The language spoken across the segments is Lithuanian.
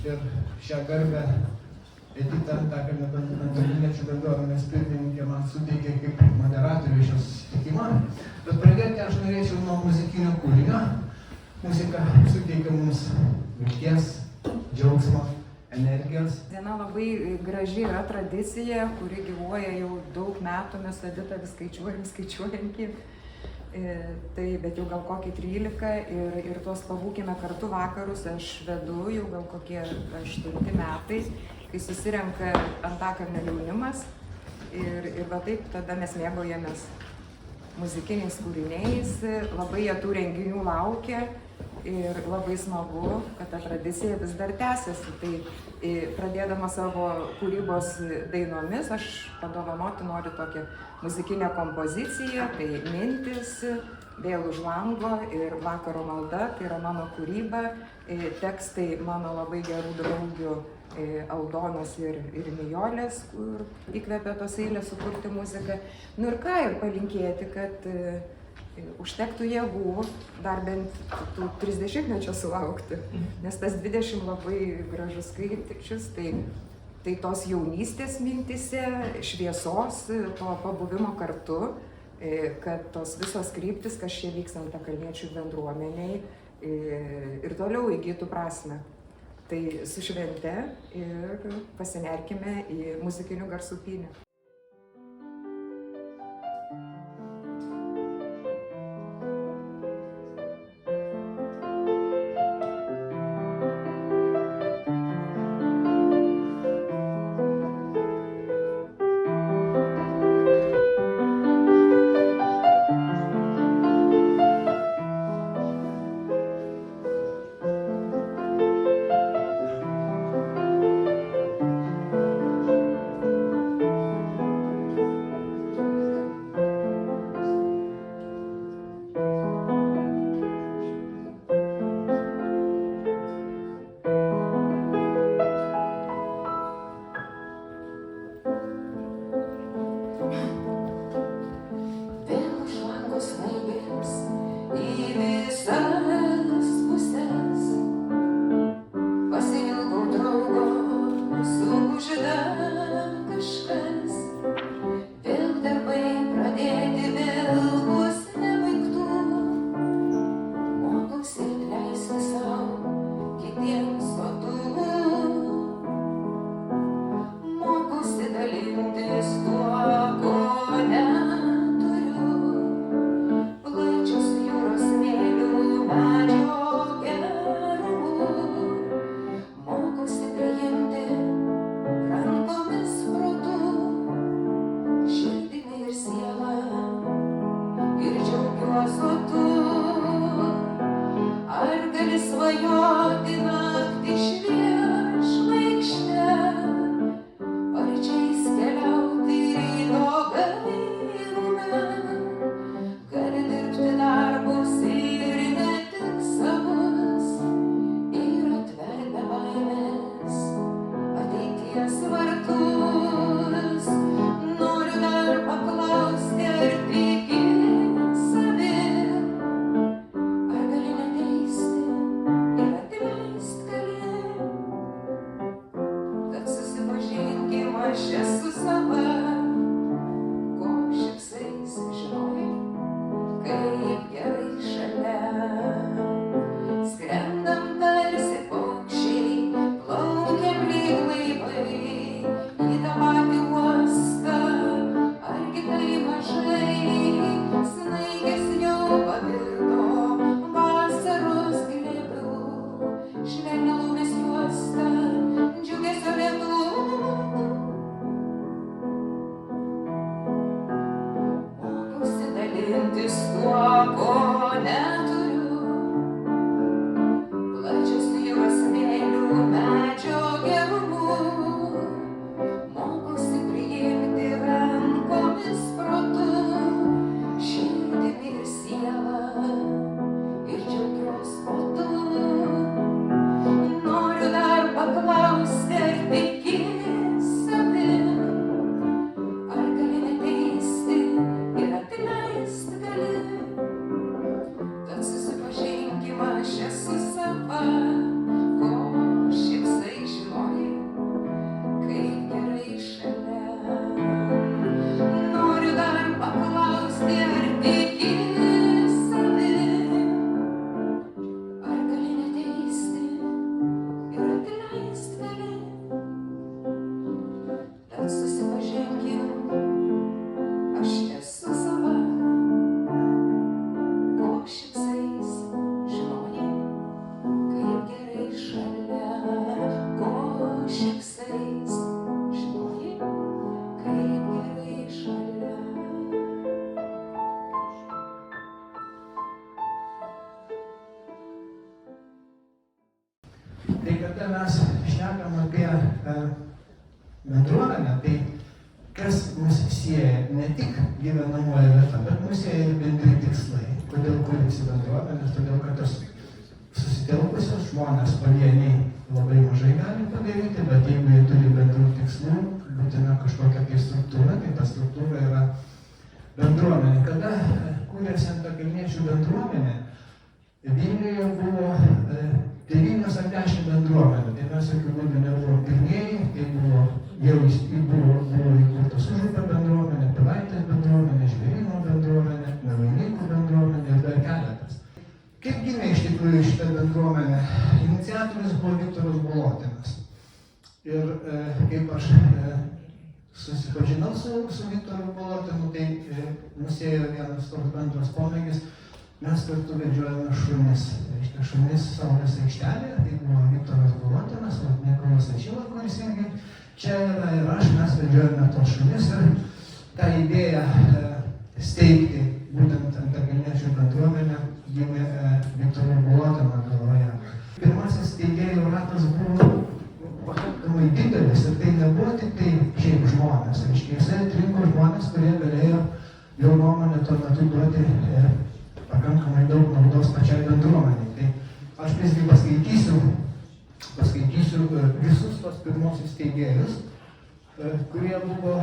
ir šią garbę Edita Antakalnio Antakalniečių bendruomenės pirmininkė man suteikė kaip moderatorių šio susitikimo. Bet pradėti aš norėčiau nuo muzikinio kūrinio. Muzika suteikia mums vilties, džiaugsmo, energijos. Viena labai graži yra tradicija, kuri gyvuoja jau daug metų, mes su Edita vis skaičiuojam kiek. Bet jau gal kokį 13 ir tuos pabūkime kartu vakarus aš vedu jau gal kokie 8 metai, kai susirenka Antakalnio jaunimas ir va taip tada mes mėgaujamės muzikiniais kūriniais, labai jie tų renginių laukia ir labai smagu, kad ta tradicija vis dar tęsiasi. Tai pradėdama savo kūrybos dainomis, aš padovanoti noriu tokią muzikinę kompoziciją, tai Mintys, Vėl už lango ir Vakaro malda, tai yra mano kūryba, tekstai mano labai gerų draugių Aldonos ir Nijolės, kur įkvėpė tos eilės sukurti muziką. Nu ir ką, ir palinkėti, kad užtektų jėgų dar bent tų 30-mečio sulaukti, nes tas 20 labai gražus skaičius, tai tos jaunystės mintyse, šviesos, to pabuvimo kartu, kad tos visos kryptis, kas čia vyksta Antakalniečių bendruomeniai ir toliau įgytų prasmę. Tai su švente ir pasinerkime į muzikinių garsų pynę. šnekam apie bendruomenę, tai kas mus sieja ne tik gyvenamoji vieta, bet mus sieja ir bendri tikslai. Kodėl kuriasi bendruomenės? Todėl, kad tos susitelkusios žmonės pavieniai labai mažai gali padaryti, bet jeigu jie turi bendrų tikslų, būtina kažkokia tai struktūra, tai ta struktūra yra bendruomenė. Kada kūrėsi Antakalniečių bendruomenė, Vilniuje buvo 9 ar 10 bendruomenių. Tai mes jokių būdų nebuvo pirmieji, tai buvo įkurtos Užupio bendruomenė, Pilaitės bendruomenė, Žvėryno bendruomenė, Vainikų bendruomenė ir dar keletas. Kaip gimė iš tikrųjų šitą bendruomenę? Iniciatorius buvo Viktoras Bolotinas. Ir kaip aš susipažinau su Viktoru Bolotinu, tai mus ėjo vienas toks bendras pomėgis, mes kartu vedžiojame šunis. Reiškia, šunis Saulės aikštelėje, tai buvo Viktoras Bolotinas, Mykolas Ačila, kuris irgi čia yra, ir aš, mes vedžiojame tos šunis ir tą idėją steigti būtent Antakalniečių bendruomenę gimė Viktoro Bolotino galvoje. Pirmasis steigėjų ratas buvo pakankamai didelis ir tai nebuvo tik tai šiaip žmonės. Reiškia, jisai atrinko žmonės, kurie galėjo jo nuomonę tuo metu duoti pakankamai daug naudos pačiai bendruomeniai. Tai aš visgi paskaitysiu visus tos pirmosius steigėjus, kurie buvo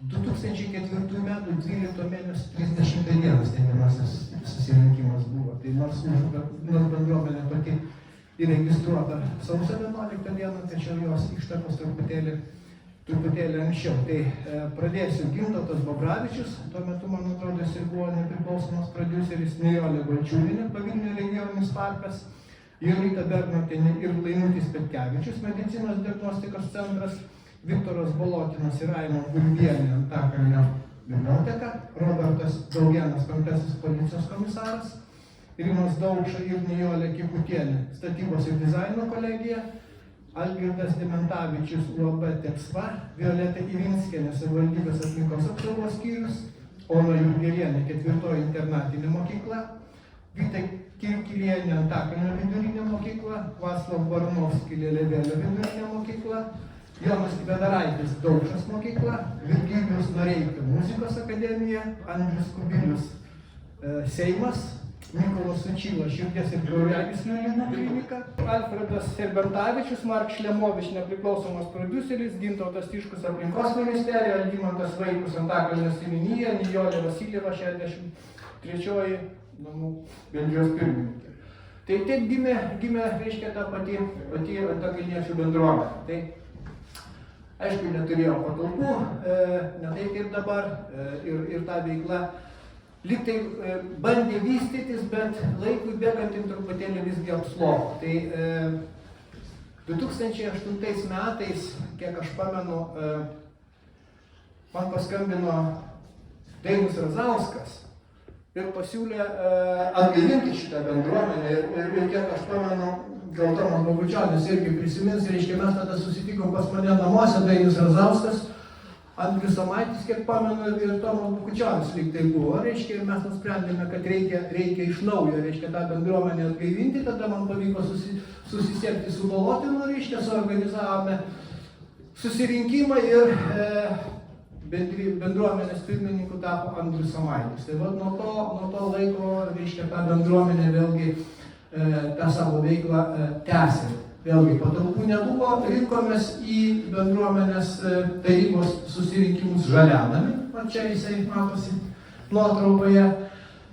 ...2004 metų 12 mėnesio 30 dienos steigiamasis susirinkimas buvo. Tai nors bendruomenė pati įregistruota sausio 11 dieną, tačiau jos ištakos truputėlį anksčiau. Tai pradėsiu. Gintautas Bobravičius, tuo metu, man atrodo, jis buvo nepriklausomas prodiuseris, Nijolė Balčiūnienė, Pavilnių regioninis parkas, Jolita Bernotienė ir Laimutis Petkevičius, medicinos diagnostikos centras, Viktoras Bolotinas ir Aima Gulbienė, Antakalnio biblioteka, Robertas Daugėnas, 5 policijos komisaras, Rimas Daukša ir Nijolė Kikutienė, statybos ir dizaino kolegija, Algirdas Dementavičius, UAB Teksva, Violeta Ivinskienė, savivaldybės aplinkos apsaugos skyrius, Ona Jurgelienė, 4 internatinė mokykla, Vita Kirkilienė, Antakalnio vidurinė mokykla, Vaslav Barnovski, Lėlevėlio vidurinė mokykla, Jonas Kvedaraitis, Daukšos mokykla, Virgilijus Noreika, muzikos akademija, Andrius Kubilius, Seimas, Mykolas Sučyla, širdies ir kraujagyslių ligų klinika, Alfredas Serbentavičius, Mark Šlemovič, nepriklausomas prodiuseris, Gintautas Tiškus, aplinkos ministerija, Algimantas Vaikus, Antakalnio seniūnija, Nijolė Vasiljeva, 63 namų bendrijos pirmininkė. Tai taip gimė, reiškia, ta pati Antakalniečių bendruomenė. Tai aišku, neturėjo patalpų, ne tai kaip dabar, ir ta veikla lyg tai bandė vystytis, bet laikui bėgant truputėlį visgi apslopo. Tai 2008 metais, kiek aš pamenu, man paskambino Dainius Razauskas ir pasiūlė atgaivinti šitą bendruomenę. Ir kiek aš pamenu, gal Tomas Bogučionis irgi prisimins, reiškia, mes tada susitikom pas mane namuose, Dainius Razauskas, Andrius Samaitis, kiek pamenu, ir Tomas Bogučionis lyg tai buvo, reiškia, ir mes nusprendėme, kad reikia iš naujo, reiškia, tą bendruomenę atgaivinti, tada man pavyko susisiekti su Bolotinu, reiškia, suorganizavome susirinkimą ir bendruomenės pirmininku tapo Andrius Samaitis. Tai vat nuo to laiko, reiškia, tą bendruomenę vėlgi tą savo veiklą tęsė. Vėlgi patalpų nebuvo, rinkomės į bendruomenės tarybos susirinkimus Žalianami, o čia jisai matosi nuotraukoje,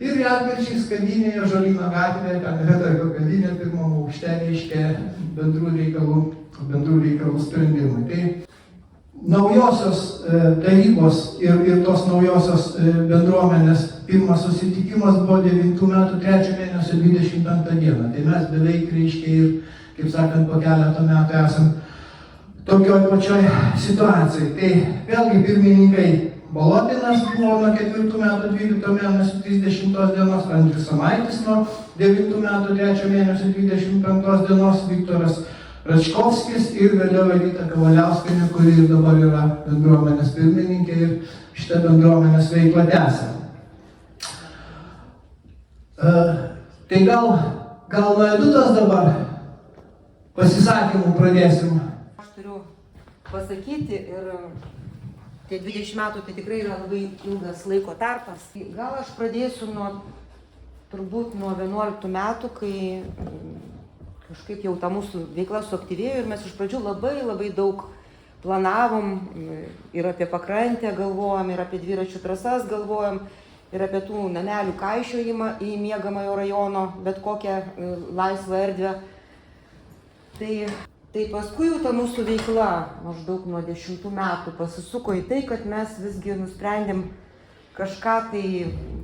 ir retkarčiais kavinėje Žolyno gatvėje, ten Redargo kavinė, pirmame aukšte, reiškia, bendrų reikalų sprendimai. Tai naujosios tarybos ir tos naujosios bendruomenės pirmas susitikimas buvo 9 metų 3 mėnesio 25 dieną. Tai mes beveik, reiškia, ir, kaip sakant, po keletą metų esam tokioj pačioj situacijai. Tai vėlgi pirmininkai Bolotinas buvo nuo 4 metų 12 mėnesio 30 dienos, Andrius Samaitis nuo 9 metų 3 mėnesio 25 dienos, Viktoras Račkovskis ir vėliau Elita Kavaliauskienė, kuri ir dabar yra bendruomenės pirmininkė ir šitą bendruomenės veiklą tęsia. Tai gal nuo Edutos dabar pasisakymų pradėsim. Aš turiu pasakyti ir tie 20 metų tai tikrai yra labai ilgas laiko tarpas. Gal aš pradėsiu turbūt nuo 11 metų, kai kažkaip jau ta mūsų veikla suaktyvėjo ir mes iš pradžių labai daug planavom ir apie pakrantę galvojom, ir apie dviračių trasas galvojom, ir apie tų namelių kaišiojimą į miegamojo rajono, bet kokią laisvą erdvę. Tai paskui jau ta mūsų veikla maždaug nuo 10 metų pasisuko į tai, kad mes visgi nusprendėm kažką tai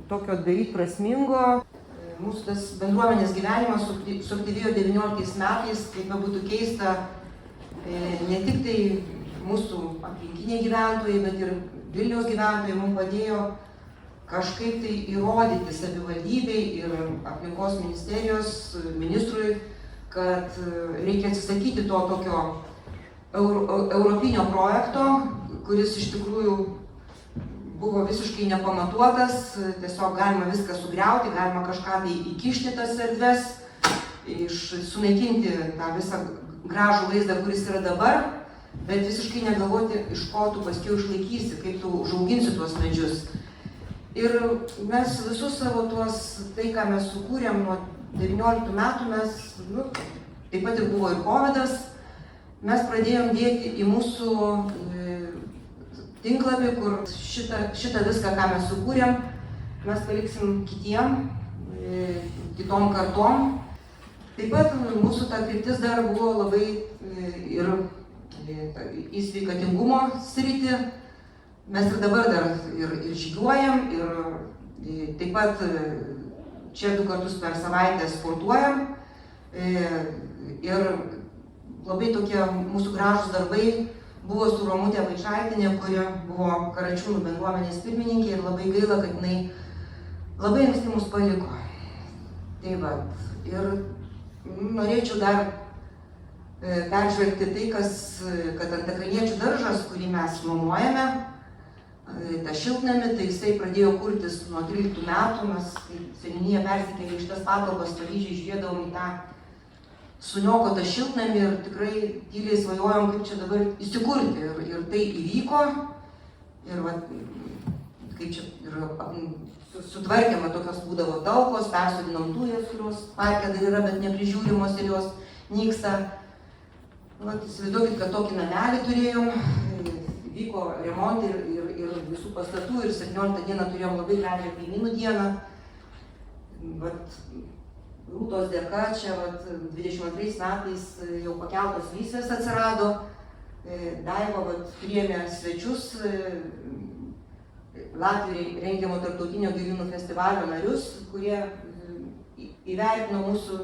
tokio daryti prasmingo. Mūsų tas bendruomenės gyvenimas suaktyvėjo 19 metais, kaip būtų keista, ne tik tai mūsų aplinkiniai gyventojai, bet ir Vilniaus gyventojai mums padėjo kažkaip tai įrodyti savivaldybei ir aplinkos ministerijos ministrui, kad reikia atsisakyti to tokio europinio projekto, kuris iš tikrųjų buvo visiškai nepamatuotas, tiesiog galima viską sugriauti, galima kažką tai įkišti tas erdves, sunaikinti tą visą gražų vaizdą, kuris yra dabar, bet visiškai negalvoti, iš ko tu paskiau išlaikysi, kaip tu užauginsi tuos medžius. Ir mes visus savo tai, ką mes sukūrėm nuo 19 metų, taip pat ir buvo ir COVID-as, mes pradėjom dėti į mūsų tinklapį, kur šitą viską, ką mes sukūrėm, mes paliksim kitom kartom. Taip pat mūsų ta kryptis dar buvo labai ir į sveikatingumo sritį. Mes ir dabar dar ir žygiuojam, ir taip pat čia 2 kartus per savaitę sportuojam. Ir labai tokie mūsų gražūs darbai buvo su Romutė Vaičaitinė, kuri buvo Karačiūnų bendruomenės pirmininkė ir labai gaila, kad jinai labai anksti mus paliko. Tai va, ir norėčiau dar peržvelgti tai, kad Antakalniečių daržas, kurį mes nuomojame, tą šiltnamį, tai jisai pradėjo kurtis nuo 13 metų, mes seniūnija persikėlė iš tas patalpas, pavyzdžiui, žiūrėdavom į tą suniokotą šiltnamį ir tikrai tyliai svajojom, kaip čia dabar įsikurti. Ir tai įvyko. Ir kaip čia sutvarkėm, tokios būdavo talkos, persodinom dujas, kurios parke dar yra, bet neprižiūrimos ir jos nyksta. Įsivaizduokit, kad tokį namelį turėjom, vyko remontai ir visų pastatų ir 17 dieną turėjom labai gražią kaimynų dieną. Rūtos dėka čia 22 metais jau pakeltos lysvės atsirado. Daiva priėmė svečius, Latvijai rengiamo tarptautinio gyvūnų festivalio narius, kurie įvertino mūsų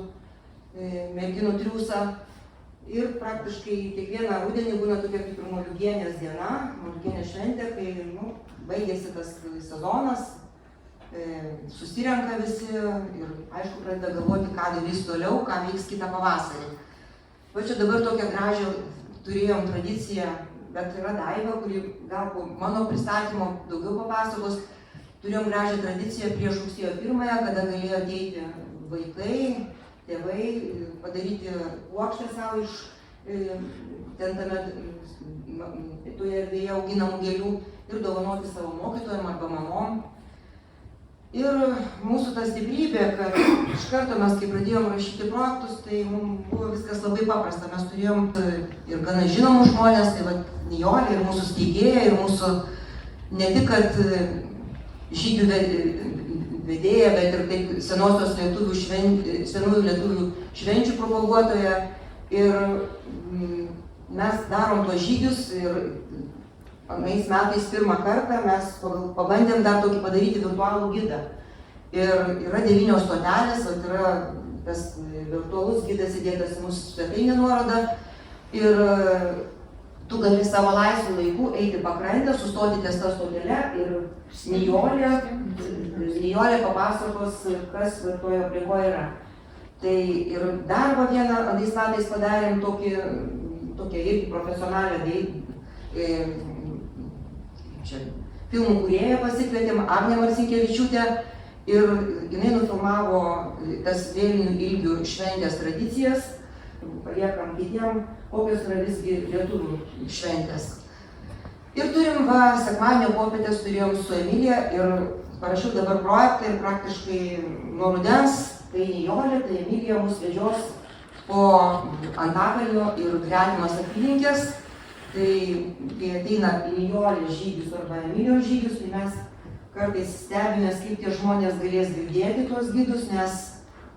merginų triūsą. Ir praktiškai kiekvieną rudenį būna tokia kaip ir Moliūgienės diena, Moliūgienės šventė, kai baigėsi tas sezonas, susirenka visi ir aišku pradeda galvoti, ką darys toliau, ką veiks kitą pavasarį. Va čia dabar tokią gražią turėjom tradiciją, bet yra Daiva, kuri gal po mano pristatymo daugiau papasakos. Turėjom gražią tradiciją prieš rugsėjo 1, kada galėjo ateiti vaikai, tėvai, padaryti puokštę savo iš toje erdvėje auginamų gėlių ir dovanoti savo mokytojam arba mamom. Ir mūsų ta stiprybė, kad iš karto mes, kai pradėjom rašyti projektus, tai mums buvo viskas labai paprasta. Mes turėjom ir gana žinomų žmonės, tai Nijolė ir mūsų steigėja, ir mūsų ne tik, kad žygių vedėja, bet ir taip senųjų lietuvių švenčių propaguotoja. Ir mes darom tuos žygius ir anais metais pirmą kartą mes pabandėm dar tokį padaryti virtualų gidą. Ir yra 9 stotelės, yra tas virtualus gidas įdėtas į mūsų svetainę nuorodą. Ir tu gali savo laisvų laikų eiti pakrantę, sustoti ties tą stotelę ir Nijolė papasakos, kas toje aplinkoje yra. Tai ir darbą vieną anais metais padarėm tokią irgi profesionalią filmų kūrėją pasikvietėm, Agnę Marcinkevičiūtę, Ir jinai nufilmavo tas vėlinių ilgių šventės tradicijas, paliekam kitiem, kokios yra visgi lietuvių šventės. Ir turim, sekmadienio popietės turėjom su Emilija ir parašiau dabar projektą ir praktiškai nuo rudens, tai Nijolė, tai Emilija mus vežios po Antakalnio ir gretimas apylinkės. Tai kai ateina Nijolės žygius arba Emilijos žygius, tai mes kartais stebimės, kaip tie žmonės galės girdėti tuos gidus, nes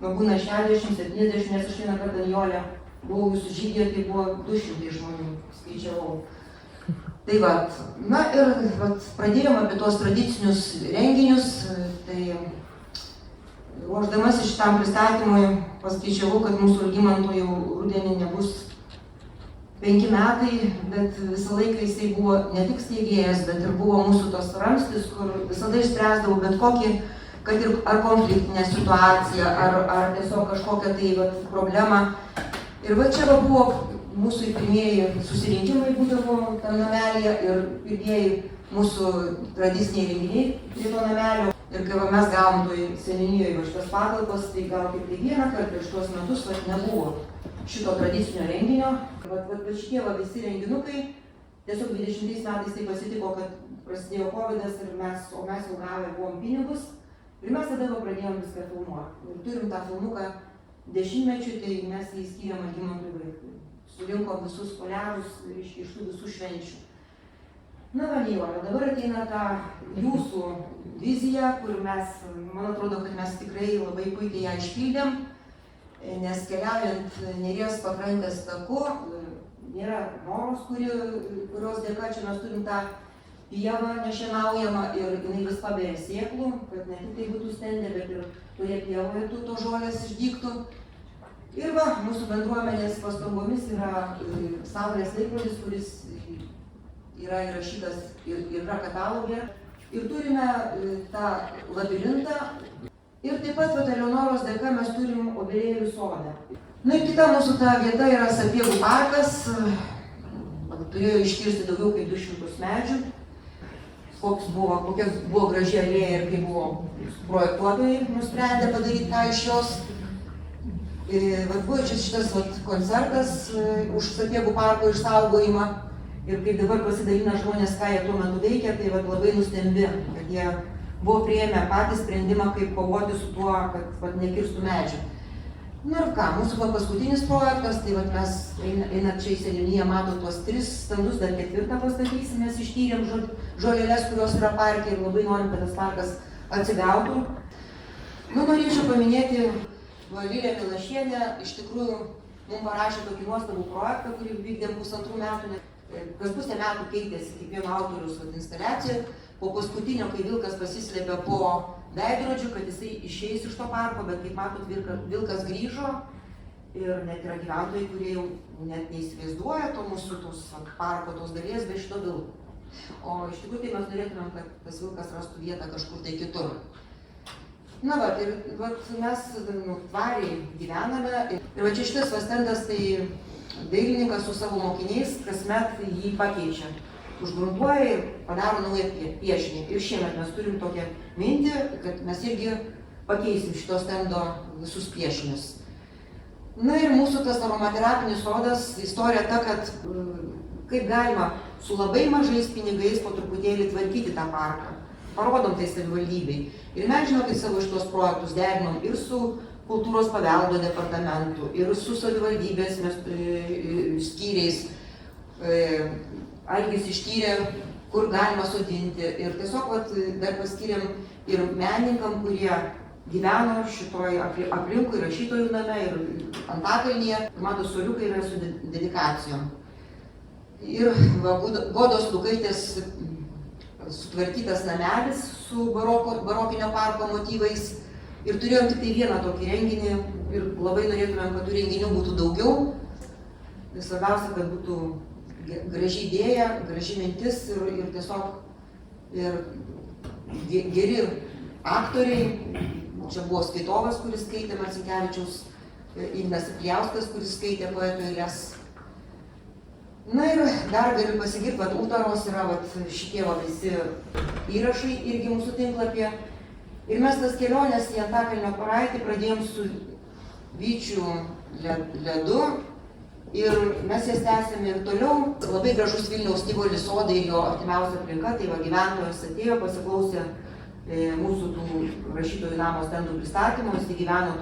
būna 60-70, nes aš vieną kartą Nijolę buvau jūsų žygyje, tai buvo 200 žmonių, skaičiavau. Tai vat, na ir vat, pradėjom apie tuos tradicinius renginius, tai ruošdamasi šitam pristatymui paskaičiavau, kad mūsų Algimanto jau rudenį nebus 5 metai, bet visą laiką jisai buvo ne tik steigėjas, bet ir buvo mūsų tos ramstis, kur visada išspręsdavau bet kokį, kad ir ar konfliktinę situaciją, ar tiesiog kažkokią tai vat, problemą. Ir va čia buvo mūsų pirmieji susirinkimai būdavo tam namelėje ir pirmieji mūsų tradiciniai renginiai prie to namelio. Ir kai mes gavom toj seniūnijoje šitas patalpas, tai gal tik tai vieną kartą prieš tuos metus nebuvo šito tradicinio renginio. Vat šitie visi renginukai, tiesiog 20 metais tai pasitiko, kad prasidėjo COVID-as ir mes jau gavę buvom pinigus. Ir mes tada pradėjom viską filmuoti. Ir turim tą filmuką 10-mečiui, tai mes jį skyrėm Algimantui Vaitkui. Surinkom visus koliažus iš tų visų švenčių. Na, Nijolė, dabar ateina ta jūsų vizija, kur mes, man atrodo, kad mes tikrai labai puikiai ją išpildėm, nes keliaujant Neries pakrantės taku, nėra Noros, kurios dėka čia mes turim tą pievą nešienaujamą ir jinai vis paberia sėklų, kad ne tik tai būtų stendė, bet ir toje pievoje tos žolės išdygtų. Ir va, mūsų bendruomenės pastangomis yra saulės laikrodis, kuris yra įrašytas ir yra katalogė. Ir turime tą labirintą. Ir taip pat Eleonoros dėka mes turim obelėlių sodą. Na ir kita mūsų ta vieta yra Sapiegų parkas. Turėjo iškirsti daugiau kaip 200 medžių. Kokia buvo graži alėja ir kaip buvo projektuotojai nusprendė padaryti tą iš jos. Buvo šitas koncertas už Sapiegų parko išsaugojimą ir kaip dabar pasidalina žmonės, ką jie tuo metu veikia, tai labai nustembi, kad jie buvo priėmę patį sprendimą, kaip kovoti su tuo, kad nekirstų medžių. Na ir ką, mūsų paskutinis projektas, tai mes einat čia į seniūniją, matot tuos 3 standus, dar 4 pastatysim, mes ištyrėm žolėles, kurios yra parke ir labai norim, kad tas parkas atsigautų. Nu, norėčiau paminėti Lilė Milašienė, iš tikrųjų mums parašė tokį nuostabų projektą, kurį vykdėm 1,5 metų. Kas pusę metų keitėsi kiekvieno autoriaus instaliacija. Po paskutinio, kai vilkas pasislėpė po veidrodžiu, kad jisai išeis iš to parko, bet kaip matot, vilkas grįžo ir net yra gyventojai, kurie jau net neįsivaizduoja to mūsų parko tos dalies be šito vilko. O iš tikrųjų tai mes norėtumėm, kad tas vilkas rastų vietą kažkur tai kitur. Na va, ir mes tvariai gyvename. Ir va čia šitas stendas, tai dailininkas su savo mokiniais kasmet jį pakeičia. Užgruntuoja ir padaro naują piešinį. Ir šiemet mes turim tokią mintį, kad mes irgi pakeisim šito stendo visus piešinius. Na ir mūsų tas aromaterapinis sodas, istorija ta, kad kaip galima su labai mažais pinigais po truputėlį tvarkyti tą parką. Parodom tai savivaldybei. Ir mes, žinokit, savo šitos projektus derinom ir su kultūros paveldo departamentu, ir su savivaldybės skyriais. Algis ištyrė, kur galima sodinti. Ir tiesiog dar paskyrėm ir menininkam, kurie gyveno šitoj aplinkui, rašytojų name ir Antakalnyje. Matot, suoliukai yra su dedikacijom. Ir Godos Lukaitės sutvarkytas namelis su barokinio parko motyvais. Ir turėjom tik tai vieną tokį renginį ir labai norėtumėm, kad tų renginių būtų daugiau. Ir svarbiausia, kad būtų graži idėja, graži mintis ir tiesiog geri aktoriai. Čia buvo skaitovas, kuris skaitė Marcinkevičiaus, Ignas Ipliauskas, kuris skaitė poetų eiles. Na ir dar galiu pasigirti, Utaros yra šitie visi įrašai irgi mūsų tinklapyje. Ir mes tas keliones į Antakalnio praeitį pradėjom su Vyčiu ledu ir mes jas tęsėme ir toliau. Labai gražus Vilniaus Tivoli sodai ir jo artimiausia aplinka, tai va gyventojas atėjo, pasiklausė mūsų tų rašytojų namo stendų pristatymų, jis gyveno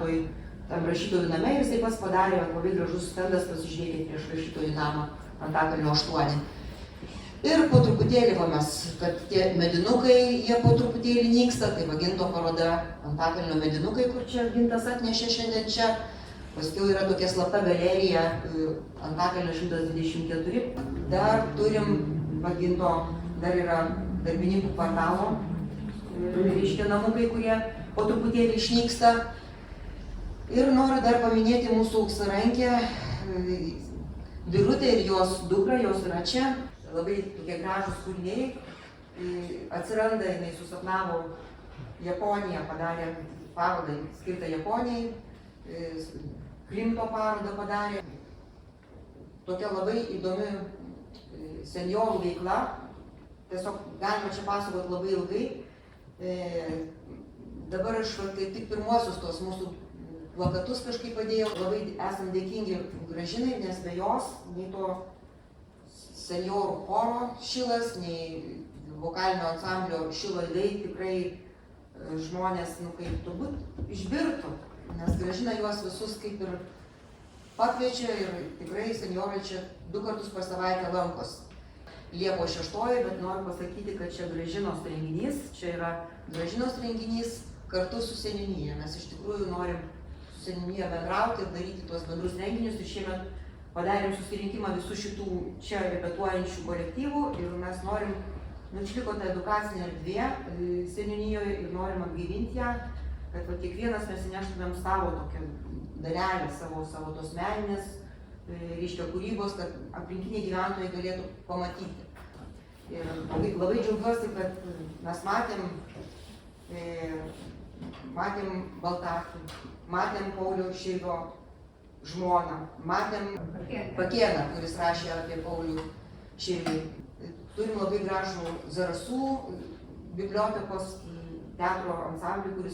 tam rašytojų name ir jisai pats padarė labai gražus stendas, pasižiūrėkit prieš rašytojų namą Antakalnio 8. Ir po truputėlį mes, kad tie medinukai, jie po truputėlį nyksta, tai Ginto paroda Antakalnio medinukai, kur čia Gintas atnešė šiandien čia. Paskiau yra tokia slapta galerija Antakalnio 124. Dar turim Ginto, dar yra darbininkų kvartalo, reiškia namukai, kurie po truputėlį išnyksta. Ir noriu dar paminėti mūsų auksarankę Birutę ir jos dukrą, jos yra čia. Labai tokie gražūs kūriniai. Atsiranda, jinai susapnavo Japoniją, padarė parodą skirtą Japonijai, Klimto parodą padarė. Tokia labai įdomi senjorų veikla. Tiesiog galima čia pasakoti labai ilgai. Dabar aš tik pirmuosius tos mūsų plakatus kažkaip padėjau. Labai esam dėkingi Gražinai, nes be jos nei to senjorų choro Šilas, nei vokalinio ansamblio Šilo aidai tikrai žmonės, kaip turbūt išbirtų, nes Gražina juos visus kaip ir pakviečia ir tikrai senjorai čia 2 kartus per savaitę lankos. Liepos 6, bet noriu pasakyti, kad čia Gražinos renginys, čia yra Gražinos renginys kartu su seniūnija. Mes iš tikrųjų norim su seniūnija bendrauti ir daryti tuos bendrus renginius ir šiemet padarėm susirinkimą visų šitų čia repetuojančių kolektyvų ir mes norim, išliko ta edukacinė erdvė seniūnijoje ir norim atgaivinti ją, kad kiekvienas mes įneštumėm savo tokią dalelę, savo tos meninės, reiškia kūrybos, kad aplinkiniai gyventojai galėtų pamatyti. Ir labai džiaugiuosi, kad mes matėm Baltakį, matėm Paulių Širvio žmoną, matėm Pakėną, kuris rašė apie Paulių Širvį. Turim labai gražų Zarasų bibliotekos teatro ansamblį,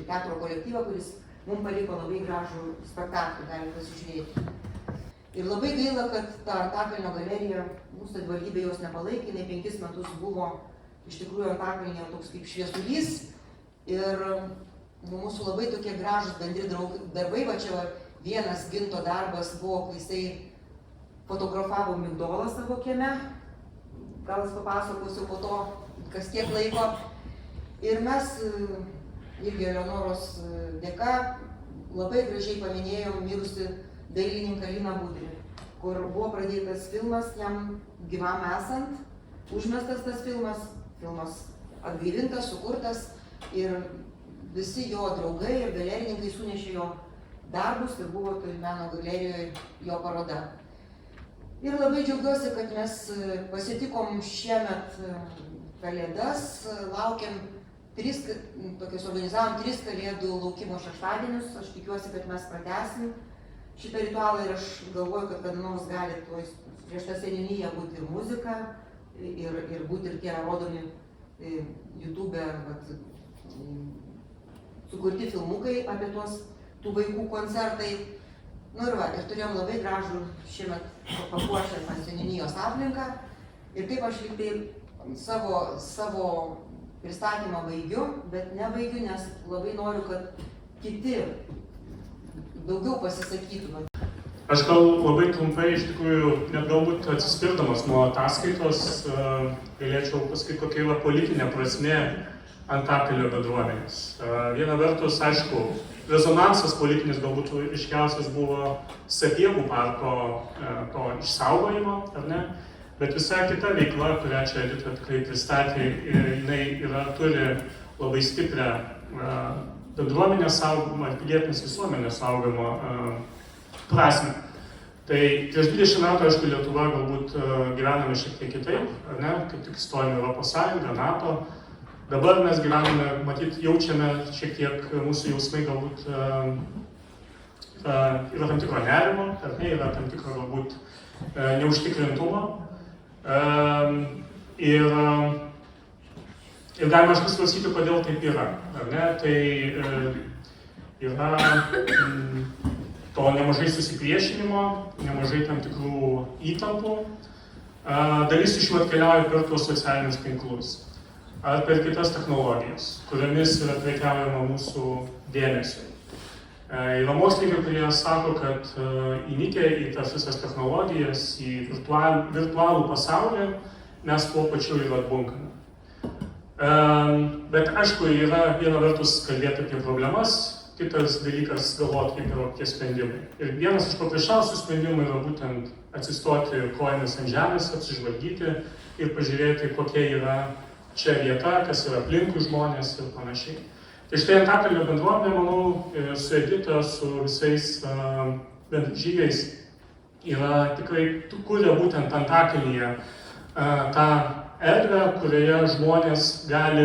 teatro kolektyvą, kuris mums paliko labai gražų spektaklį, galime pasižiūrėti. Ir labai gaila, kad ta Antakalnio galerija, mūsų savivaldybė jos nepalaikė, jinai 5 metus buvo iš tikrųjų Antakalnyje toks kaip šviesulys. Ir mūsų labai tokie gražūs bendri darbai, va čia vienas Ginto darbas buvo, kai jisai fotografavo migdolą savo kieme, gal aš papasakosiu po to, kas tiek laiko. Ir mes irgi Eleonoros dėka labai gražiai paminėjom mirusi dailininką Liną Budrį, kur buvo pradėtas filmas jam gyvam esant, užmestas tas filmas atgaivintas, sukurtas ir visi jo draugai ir galerininkai sunešė jo darbus ir buvo toj meno galerijoje jo paroda. Ir labai džiaugiuosi, kad mes pasitikom šiemet kalėdas, laukiam organizavom 3 kalėdų laukimo šeštadienius. Aš tikiuosi, kad mes pratęsim šitą ritualą ir aš galvoju, kad kada nors gali prieš tą seniūniją būti ir muzika, ir būti ir tie rodomi YouTube sukurti filmukai apie tų vaikų koncertai. Nu ir ir turėjom labai gražų šiemet papuošę seniūnijos aplinką. Ir taip aš lyg tai savo pristatymą baigiu, bet nebaigiu, nes labai noriu, kad kiti daugiau pasisakytų. Aš gal labai trumpai, iš tikrųjų, net galbūt atsispirdamas nuo ataskaitos, galėčiau pasakyti, kokia yra politinė prasmė Antakalnio bendruomenės. Viena vertus, aišku, rezonansas politinis galbūt ryškiausias buvo Sapiegų parko to išsaugojimo, ar ne? Bet visa kita veikla, kurią čia Edita tikrai pristatė, jinai turi labai stiprią bendruomenės saugomą, pilietinės visuomenės saugomą prasme. Tai prieš 20 metų, aišku, Lietuva galbūt gyvename šiek tiek kitaip, ar ne? Kaip tik įstojame Europos Sąjungą, NATO. Dabar mes gyvename, matyt, jaučiame šiek tiek mūsų jausmai galbūt yra tam tikro nerimo, ar ne, yra tam tikro galbūt neužtikrintumo. Ir Ir galima aišku svarstyti, kodėl taip yra. Ar ne? Tai yra to nemažai susipriešinimo, nemažai tam tikrų įtampų. Dalis iš jų atkeliauja per tuos socialinius tinklus ar per kitas technologijas, kuriomis yra prekiaujama mūsų dėmesio. Yra mokslininkai, kurie sako, kad įnikę į tas visas technologijas, į virtualų pasaulį, mes tuo pačiu ir atbunkame. Bet aišku, yra viena vertus kalbėti apie problemas, kitas dalykas galvoti, kaip yra tie sprendimai. Ir vienas iš paprasčiausių sprendimų yra būtent atsistoti kojomis ant žemės, apsižvalgyti ir pažiūrėti, kokia yra čia vieta, kas yra aplinkui žmonės ir panašiai. Tai štai Antakalnio bendruomenė, manau, su Edita, su visais bendražygiais yra tikrai kuria būtent Antakalnyje tą erdvę, kurioje žmonės gali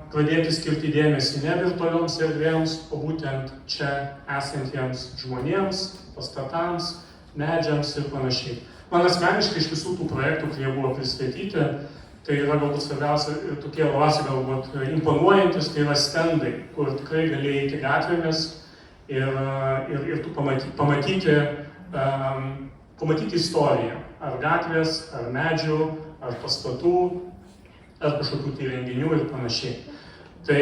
pradėti skirti dėmesį ne virtualioms erdvėms, o būtent čia esantiems žmonėms, pastatams, medžiams ir panašiai. Man asmeniškai iš visų tų projektų, kurie buvo pristatyti, tai yra galbūt svarbiausia ir tokie labiausiai galbūt imponuojantis, tai yra stendai, kur tikrai gali eiti gatvėmis ir tu pamatyti istoriją. Ar gatvės, ar medžių, ar pastatų, ar kažkokių tai renginių ir panašiai. Tai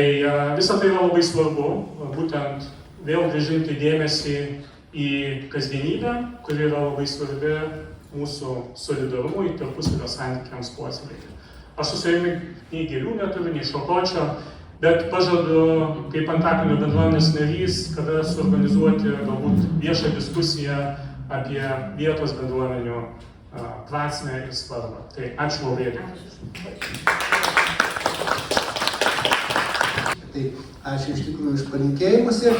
visa tai yra labai svarbu, būtent vėl grąžinti dėmesį į kasdienybę, kuri yra labai svarbi mūsų solidarumui, tarpusavio santykiams puoselėti. Aš su savimi nei gėlių neturiu, nei šokočio, bet pažadu, kaip Antakalnio bendruomenės narys, kada suorganizuoti galbūt viešą diskusiją apie vietos bendruomenių prasmę ir svarbą. Tai ačiū labai. Tai ačiū iš tikrųjų už palinkėjimus ir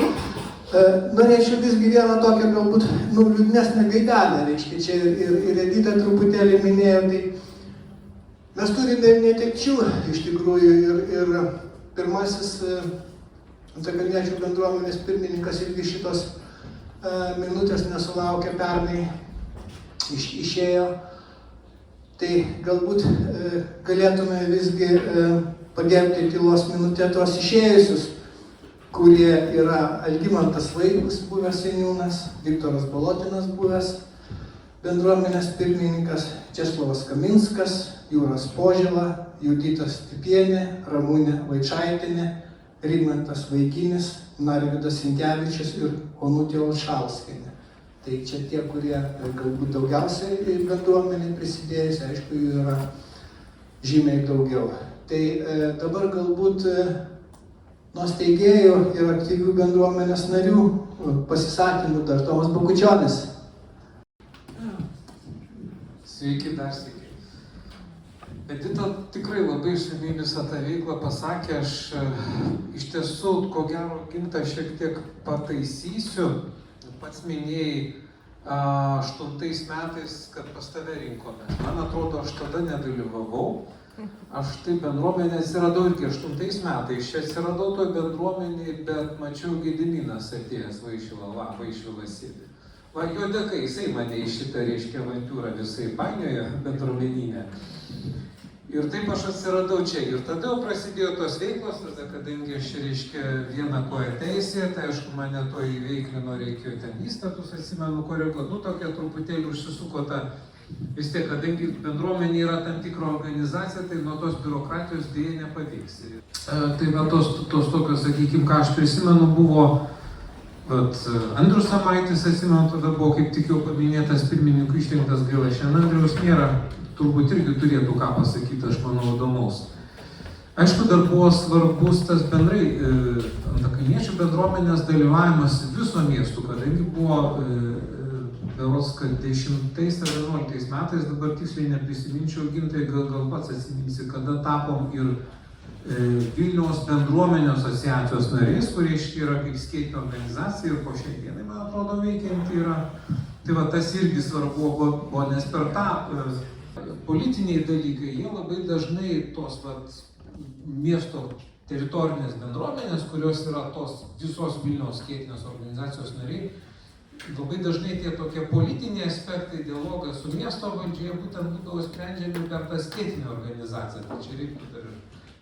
norėčiau visgi vieną tokią galbūt liūdnesnę gaidelę, reiškia, čia ir Edita truputėlį minėjo, tai mes turime netekčių iš tikrųjų ir pirmasis Antakalniečių bendruomenės pirmininkas irgi šitos minutės nesulaukė, pernai išėjo. Tai galbūt galėtume visgi pagerbti tylos minutę tuos išėjusius, kurie yra Algimantas Vaitkus, buvęs seniūnas, Viktoras Bolotinas, buvęs bendruomenės pirmininkas, Česlovas Kaminskas, Jūras Požėla, Judita Stipienė, Ramūnė Vaičaitienė, Rimantas Vaikinis, Narvydas Sinkevičius ir Onutė Olšauskienė. Tai čia tie, kurie galbūt daugiausiai bendruomenė prisidėjus, aišku, jų yra žymiai daugiau. Tai dabar galbūt nuo steigėjų ir aktyvių bendruomenės narių pasisakymų dar Tomas Bakučionis. Sveiki dar sveiki. Edita tikrai labai išsamiai visą tą veiklą pasakė, aš iš tiesų, ko gero, Gintą šiek tiek pataisysiu. Pats minėjai 8 metais, kad pas tave rinkome. Man atrodo, aš tada nedalyvavau. Aš tai bendruomenė atsiradau irgi 8 metais. Čia atsiradau toj bendruomeniai, bet mačiau Gediminas atėjęs Vaišvilas sėdi. Va, jo dėka, jisai mane į šitą, reiškia, avantūrą visai painiojo bendruomeninę. Ir taip aš atsiradau čia. Ir tada prasidėjo tos veiklos, tada, kadangi aš, reiškia, vieną koją teisėje, tai aišku, mane to įveiklino, reikėjo ten įstatus, atsimenu, koreguoti, tokia truputėlį užsisuko ta, vis tiek, kadangi bendruomenė yra tam tikra organizacija, tai nuo tos biurokratijos dėja nepavyks. Tai va, tos tokios, sakykime, ką aš prisimenu, buvo Andrius Samaitis, atsimenu, tada buvo kaip tik jau paminėtas pirmininkų išrinktas, gaila, šiandien Andriaus nėra, turbūt irgi turėtų ką pasakyti, aš manau, įdomaus. Aišku, dar buvo svarbus tas bendrai Antakalniečių bendruomenės dalyvavimas viso miestų, kadangi buvo berods, kad 10 ar 11 metais, dabar tiksliai neprisiminčiau, Gintai, gal pats atsiminsi, kada tapom ir Vilniaus bendruomenių asociacijos nariais, kurie yra kaip skėtinė organizacija ir po šiandienai, man atrodo, veikianti yra. Tai va, tas irgi svarbu buvo, nes per tą politiniai dalykai, jie labai dažnai tos miesto teritorinės bendruomenės, kurios yra tos visos Vilniaus skėtinės organizacijos nariai, labai dažnai tie tokie politiniai aspektai, dialogas su miesto valdžia būtent būdavo sprendžiami per tą skėtinę organizaciją. Tai čia reiktų dar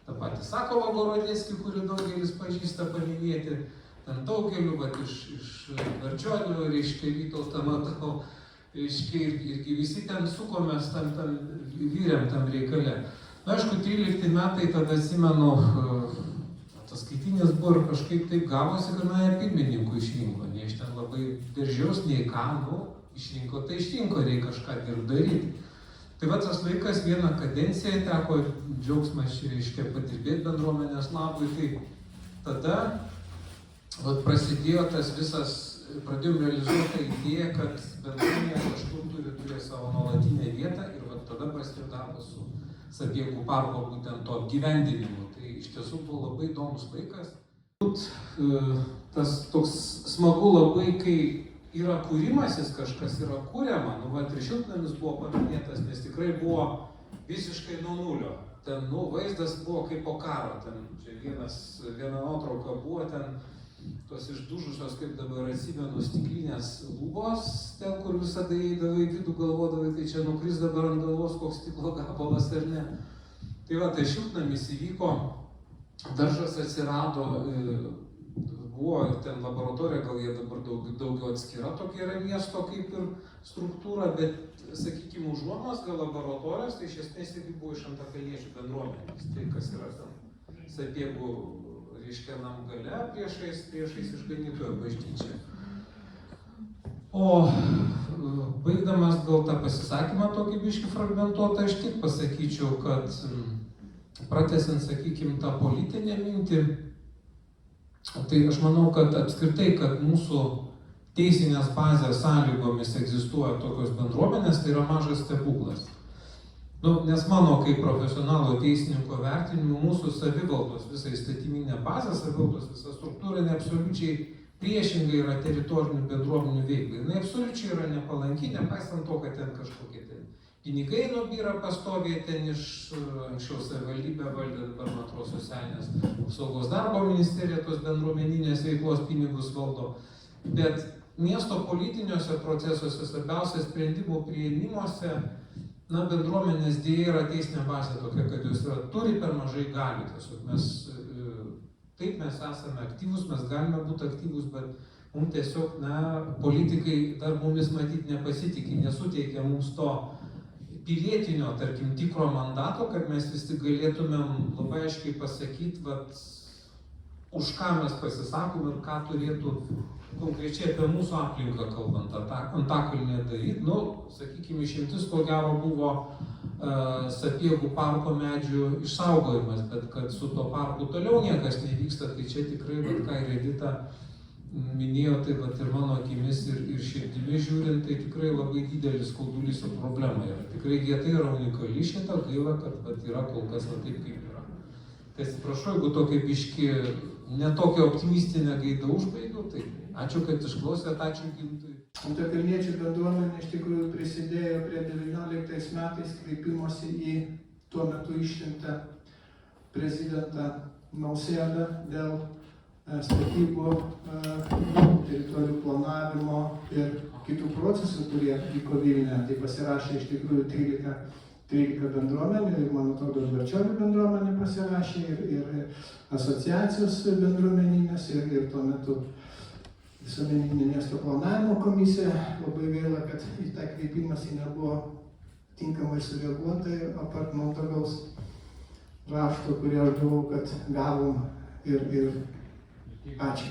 tą patį Sakovą Gorodeckį, kurį daugelis pažįsta paminėti, ten daugeliu, vat iš Verčionių, reiškia, Vytautą matau, reiškia, irgi visi ten sukomės, tam vyrėm tam reikale. Na, aišku, 13 metai, tada atsimenu, tas skaitinis buvo ir kažkaip taip gavosi, kad mane pirmininku išrinko, nei aš ten labai veržiaus, nei ką, nu, išrinko, tai išrinko, reikia kažką ir daryti. Tai va tas laikas vieną kadenciją teko džiaugsmas, reiškia, padirbėti bendruomenės labui, tai tada vat prasidėjo tas visas, pradėjom realizuoti idėją, kad bendruomenė kažkur turi turėti savo nuolatinę vietą ir vat tada prasidėjo darbas su Sapiegų parko būtent to apgyvendinimu. Tai iš tiesų buvo labai įdomus laikas. Tas toks smagu labai, kai yra kūrimasis, kažkas yra kūriama, nu vat ir šiltnamis buvo paminėtas, nes tikrai buvo visiškai nuo nulio. Ten, nu, vaizdas buvo kaip po karo, ten čia viena nuotrauka buvo, ten tos išdužusios, kaip dabar atsimenu, stiklinės lubos, ten, kur visada įeidavai į vidų, galvodavai, tai čia nukris dabar ant galvos koks stiklo gabalas ar ne. Tai va, tai šiltnamis įvyko, daržas atsirado, buvo ten laboratorija, gal jie dabar daugiau atskira tokia yra miesto kaip ir struktūra, bet, sakykime, užuomazga laboratorijos, tai iš esmės irgi buvo iš antakalniečių bendruomenės. Tai kas yra ten Sapiegų, reiškia, namgale priešais išganytojo bažnyčią. O baigdamas gal tą pasisakymą tokį biškį fragmentuotą, aš tik pasakyčiau, kad pratęsiant, sakykime, tą politinę mintį, tai aš manau, kad apskritai, kad mūsų teisinės bazės sąlygomis egzistuoja tokios bendruomenės, tai yra mažas stebuklas. Nu, nes mano kaip profesionalo teisininko vertinimu, mūsų savivaldos visa įstatyminė bazė, savivaldos visa struktūra neabsoliučiai priešingai yra teritorinių bendruomenių veiklai. Jis absoliučiai yra nepalanki, nepaisant to, kad ten kažkokie pinigai nubyra pastoviai, ten iš anksčiau savivaldybė valdė, dabar man atrodo socialinės apsaugos darbo ministerija tos bendruomeninės veiklos pinigus valdo. Bet miesto politiniuose procesuose, svarbiausia sprendimų priėmimuose, na, bendruomenės dėja yra teisinė bazė tokia, kad jūs turi per mažai galių. Tiesiog mes esame aktyvus, mes galime būti aktyvus, bet mums tiesiog, politikai dar mumis matyti nepasitikė, nesuteikia mums to pilietinio, tarkim, tikro mandato, kad mes vis tik galėtumėm labai aiškiai pasakyti, už ką mes pasisakom ir ką turėtų konkrečiai apie mūsų aplinką kalbant, Antakalnyje daryti. Nu, sakykime, išimtis ko gero buvo Sapiegų parko medžių išsaugojimas, bet kad su to parku toliau niekas nevyksta, tai čia tikrai, ką ir Edita minėjo, tai ir mano akimis ir širdimi žiūrint, tai tikrai labai didelis skaudulys ir problema yra. Tikrai vieta yra unikali šitą, gaila, kad yra kol kas taip, kaip yra. Tai atsiprašau, jeigu tokia biški, netokia optimistinė gaida užbaigiau, tai ačiū, kad išklausėt, ačiū Gintui. Antakalniečių bendruomenė iš tikrųjų prisidėjo prie 19 metais kreipimosi į tuo metu išrinktą prezidentą Nausėdą dėl statybų, teritorijų planavimo ir kitų procesų, kurie vyko Vilniuje. Tai pasirašė iš tikrųjų 13 bendruomenių ir, man atrodo, Verčionių bendruomenė pasirašė ir asociacijos bendruomeninės ir tuo metu visuomeninė miesto planavimo komisija. Labai gaila, kad į tą kreipimąsi nebuvo tinkamai sureaguota ir apart mandagaus rašto, kurį aš galvau, kad gavom ir ačiū.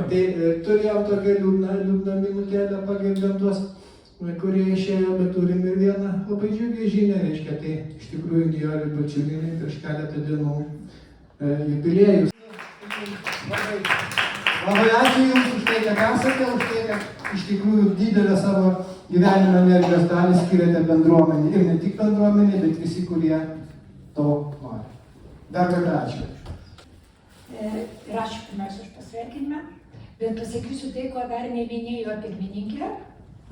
Tai turėjom tokią liūdną minutėlę pagerbėm tuos, kurie išėjo, bet turim ir vieną labai džiugią žinią, reiškia, tai iš tikrųjų Nijolė Bačiulienė prieš keletą dienų jubiliejus. Labai ačiū Jums už tai, kad esate, už tai, kad iš tikrųjų didelę savo gyvenimo energijos dalį skiriate bendruomenį. Ir ne tik bendruomenį, bet visi, kurie to nori. Dar kartą ačiū. Ir ačiū pirmiausia už pasveikinimą, bet pasakysiu tai, ko dar neminėjo pirmininkė,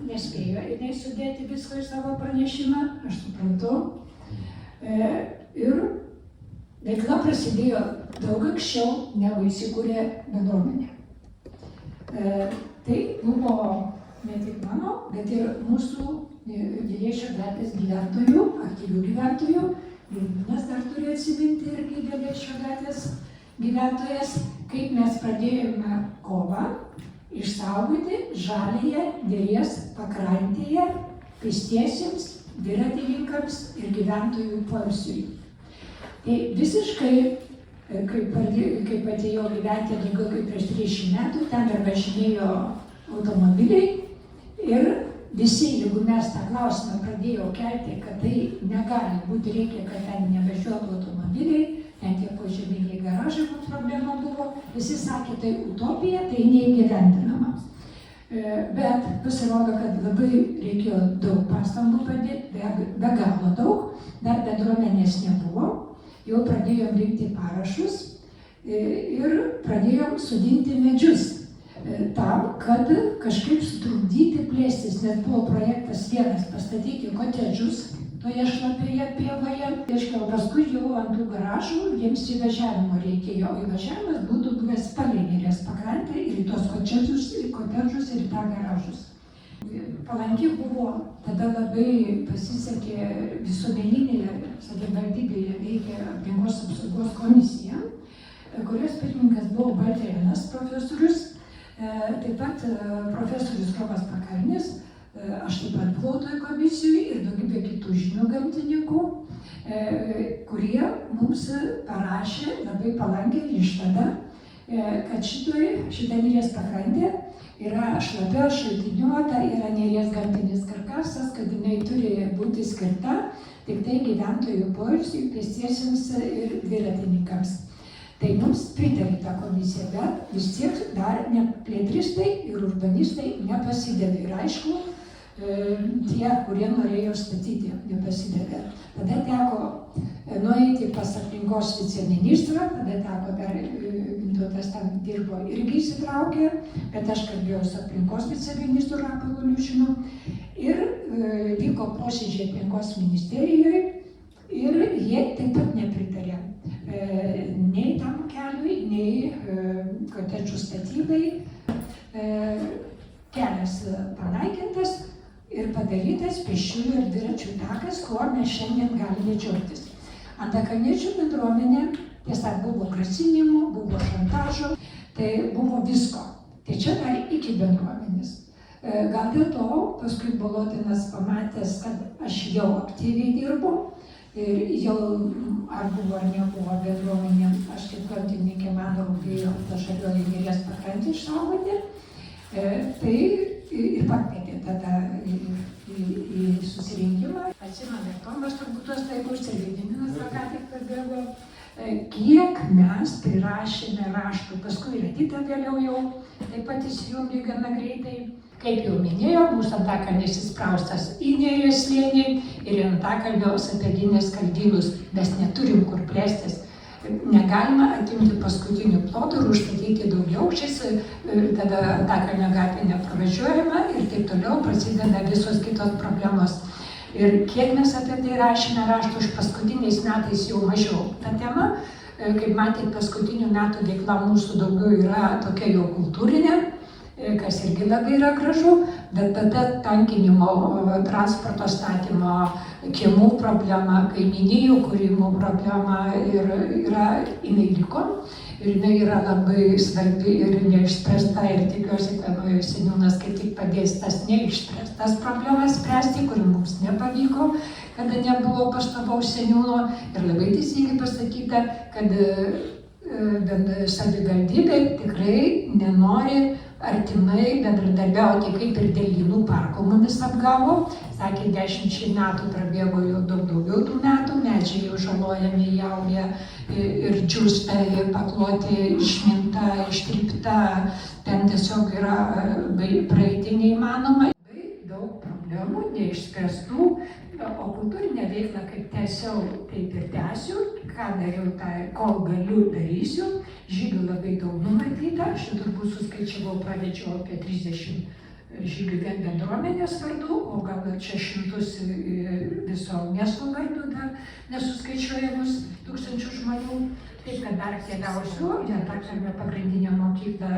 nespėjo jinai sudėti visko į savo pranešimą, aš suprantu. Ir veikla prasidėjo daug anksčiau, negu įsikūrė bendruomenė. Tai buvo ne tik mano, bet ir mūsų Vileišio gatvės gyventojų, aktyvių gyventojų, Gediminas dar turi atsiminti irgi Vileišio gatvės gyventojas, kaip mes pradėjome kovą išsaugoti žaliąją Neries pakrantėje pėstiesiems, dviratininkams ir gyventojų poilsiui. Tai visiškai, kaip atėjau gyventi daugiau kaip prieš 30 metų, ten dar važinėjo automobiliai ir visi, jeigu mes tą klausimą pradėjau kelti, kad tai negali būti, reikia, kad ten nevažiuotų automobiliai, ten tie požeminiai garažai, kokia problema buvo, visi sakė, tai utopija, tai neįgyvendinama. Bet pasirodo, kad labai reikėjo daug pastangų padėti, be galo daug, dar bendruomenės nebuvo, jau pradėjom rinkti parašus ir pradėjom sodinti medžius tam, kad kažkaip sutrukdyti plėstis, nes buvo projektas vienas pastatyti kotedžus toje šlapioje pievoje, o paskui jau ant tų garažų jiems įvažiavimo reikėjo, o įvažiavimas būtų buvęs palei Neries pakrantę ir į tos kotedžus ir į tą garažus. Palanki buvo, tada labai pasisekė visuomeninėje savivaldybėje veikė aplinkos apsaugos komisija, kurios pirmininkas buvo Baltrėnas profesorius, taip pat profesorius Romas Pakalnis, aš taip pat buvau toj komisijoje ir daugybė kitų žymių gamtininkų, kurie mums parašė labai palankią išvadą, kad šita Neries pakrantė yra šlapia, šaltiniuota, yra Neries gamtinis karkasas, kad jinai turi būti skirta tik tai gyventojų poilsiui, pėstiesiems ir dviratininkams. Tai mums pritarė ta komisija, bet vis tiek dar plėtristai ir urbanistai nepasidavė. Ir aišku, tie, kurie norėjo statyti, nepasidavė. Tada teko nueiti pas aplinkos viceministrą, tada teko dar Gintautas tam dirbo irgi įsitraukė, bet aš kalbėjau su aplinkos viceministru Rapolu Liušinu ir vyko posėdžiai aplinkos ministerijoje ir jie taip pat nepritarė nei tam keliui, nei kotedžų statybai. Kelias panaikintas ir padarytas pėsčiųjų ir dviračių takas, kuo mes šiandien galime džiaugtis. Antakalniečių bendruomenė, tiesa, buvo grasinimų, buvo šantažo, tai buvo visko. Tai čia dar iki bendruomenės. Gal dėl to paskui Bolotinas pamatęs, kad aš jau aktyviai dirbu ir jau ar buvo ar nebuvo bendruomenė, aš kaip gamtininkė man rūpėjo tą žalioji Neries pakrantę išsaugoti, tai ir pakvietė tada į susirinkimą. Atsimenu, Tomas turbūt tos laikus ir Gediminas ką tik pabėgo, kiek mes prirašėme raštų, paskui ir Edita vėliau jau taip pat įsijungė gana greitai. Kaip jau minėjau, mūsų antakalnis įspraustas į Neries slėnį ir į Antakalnio sapieginės skaldynus. Mes neturim kur plėstis. Negalima atimti paskutinių plotų ir užstatyti daugiaaukščiais, tada Antakalnio gatvė nepravažiuojama ir taip toliau prasideda visos kitos problemos. Ir kiek mes apie tai rašėme raštų, už paskutiniais metais jau mažiau ta tema. Kaip matėt, paskutinių metų veikla mūsų daugiau yra tokia jau kultūrinė, kas irgi labai yra gražu, bet tada tankinimo, transporto statymo, kiemų problema, kaimynijų kūrimo problema jinai liko. Ir jinai yra labai svarbi ir neišspręsta ir tikiuosi, kad naujas seniūnas kaip tik padės tas neišspręstas problemas spręsti, kurių mums nepavyko, kada nebuvo pastovaus seniūno. Ir labai teisingai pasakyta, kad savivaldybė tikrai nenori artimai bendradarbiauti, kaip ir dėl Lynų parko mumis apgavo. Sakė, 10 metų prabėgo jau daug daugiau tų metų, medžiai jau žalojami, jauja ir džiūsta, pakloti išminta, ištrypta, ten tiesiog yra praeiti neįmanoma. Labai daug problemų neišspręstų, o kultūrinę veiklą kaip tęsiau, taip ir tęsiu, ką dariau, kol galiu darysiu. Žygių labai daug numatyta, aš turbūt suskaičiavau, pravedžiau apie 30 žygių vien bendruomenės vardų, o gal čia 100 viso miesto vardų dar nesuskaičiuojamus tūkstančių žmonių. Taip, kad dar keliausiu, Antakalnio pagrindinė mokykla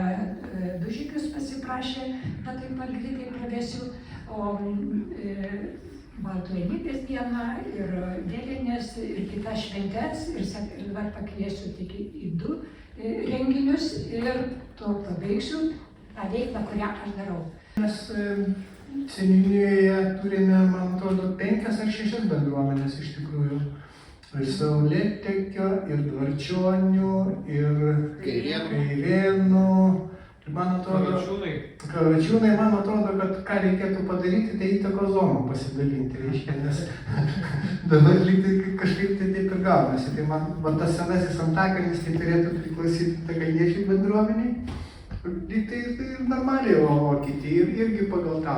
2 žygius pasiprašė, bet taip pat greitai pravesiu. O Baltų vienybės dieną, ir vėlinės, ir kitas šventes, ir dabar pakviesiu tik į 2 renginius ir to pabaigsiu tą veiklą, kurią aš darau. Mes seniūnijoje turime, man atrodo, 5 ar 6 bendruomenės iš tikrųjų. Ir Saulėtekio, ir Dvarčionių, ir Kairėnų. Man atrodo, Karačiūnai, man atrodo, kad ką reikėtų padaryti, tai įtakos zoną pasidalinti, reiškia, nes dabar lyg kažkaip tai taip ir gaunasi. Tai man tas senasis Antakalnis tai turėtų priklausyti takalniečių bendruomeniai, lyg tai ir normaliai, o kiti irgi pagal tą.